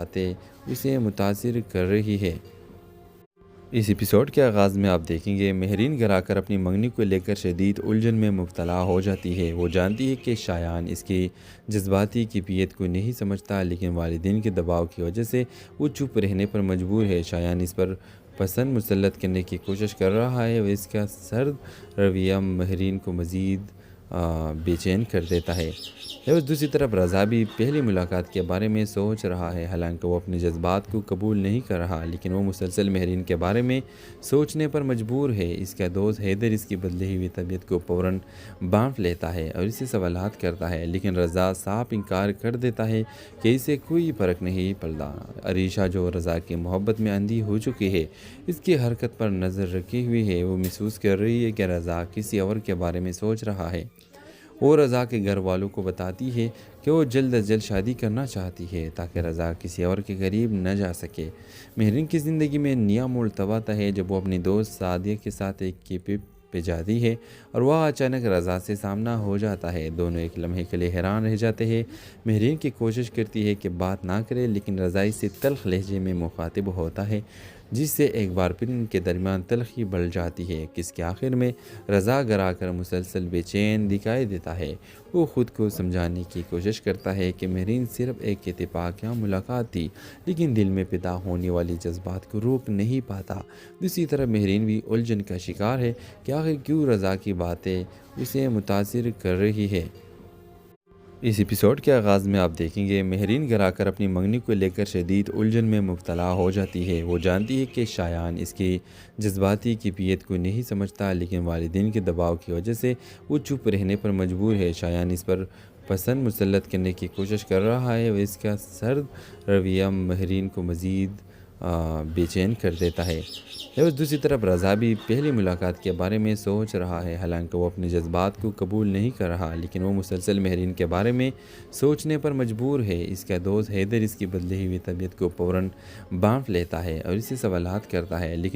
باتیں اسے متاثر کر رہی ہے۔ اس ایپیسوڈ کے آغاز میں آپ دیکھیں گے مہرین گھر آ کر اپنی منگنی کو لے کر شدید الجھن میں مبتلا ہو جاتی ہے۔ وہ جانتی ہے کہ شایان اس کی جذباتی کیفیت کو نہیں سمجھتا، لیکن والدین کے دباؤ کی وجہ سے وہ چپ رہنے پر مجبور ہے۔ شایان اس پر پسند مسلط کرنے کی کوشش کر رہا ہے اور اس کا سرد رویہ مہرین کو مزید بے چین کر دیتا ہے۔ اور دوسری طرف رضا بھی پہلی ملاقات کے بارے میں سوچ رہا ہے، حالانکہ وہ اپنے جذبات کو قبول نہیں کر رہا، لیکن وہ مسلسل مہرین کے بارے میں سوچنے پر مجبور ہے۔ اس کا دوست حیدر اس کی بدلی ہوئی طبیعت کو فوراً بانٹ لیتا ہے اور اسے سوالات کرتا ہے، لیکن رضا صاف انکار کر دیتا ہے کہ اسے کوئی فرق نہیں پڑتا۔ عریشہ جو رضا کی محبت میں اندھی ہو چکی ہے، اس کی حرکت پر نظر رکھی ہوئی ہے۔ وہ محسوس کر رہی ہے کہ رضا کسی اور کے بارے میں سوچ رہا ہے۔ وہ رضا کے گھر والوں کو بتاتی ہے کہ وہ جلد از جلد شادی کرنا چاہتی ہے تاکہ رضا کسی اور کے قریب نہ جا سکے۔ مہرین کی زندگی میں نیا موڑ تب آتا ہے جب وہ اپنی دوست سعدیہ کے ساتھ ایک کیفے پہ جاتی ہے اور وہ اچانک رضا سے سامنا ہو جاتا ہے۔ دونوں ایک لمحے کے لیے حیران رہ جاتے ہیں۔ مہرین کی کوشش کرتی ہے کہ بات نہ کرے، لیکن رضا اس سے تلخ لہجے میں مخاطب ہوتا ہے، جس سے ایک بار پھر ان کے درمیان تلخی بڑھ جاتی ہے۔ کس کے آخر میں رضا گھر آ کر مسلسل بے چین دکھائی دیتا ہے۔ وہ خود کو سمجھانے کی کوشش کرتا ہے کہ مہرین صرف ایک اتفاقیہ ملاقات تھی، لیکن دل میں پیدا ہونے والی جذبات کو روک نہیں پاتا۔ دوسری طرف مہرین بھی الجھن کا شکار ہے کہ آخر کیوں رضا کی باتیں اسے متاثر کر رہی ہے۔ اس ایپیسوڈ کے آغاز میں آپ دیکھیں گے مہرین گھر آ کر اپنی منگنی کو لے کر شدید الجھن میں مبتلا ہو جاتی ہے۔ وہ جانتی ہے کہ شایان اس کی جذباتی کیفیت کو نہیں سمجھتا، لیکن والدین کے دباؤ کی وجہ سے وہ چپ رہنے پر مجبور ہے۔ شایان اس پر پسند مسلط کرنے کی کوشش کر رہا ہے اور اس کا سرد رویہ مہرین کو مزید بے چین کر دیتا ہے۔ اور دوسری طرف رضا بھی پہلی ملاقات کے بارے میں سوچ رہا ہے، حالانکہ وہ اپنے جذبات کو قبول نہیں کر رہا، لیکن وہ مسلسل مہرین کے بارے میں سوچنے پر مجبور ہے۔ اس کا دوست حیدر اس کی بدلی ہوئی طبیعت کو فوراً بانٹ لیتا ہے اور اسے سوالات کرتا ہے، لیکن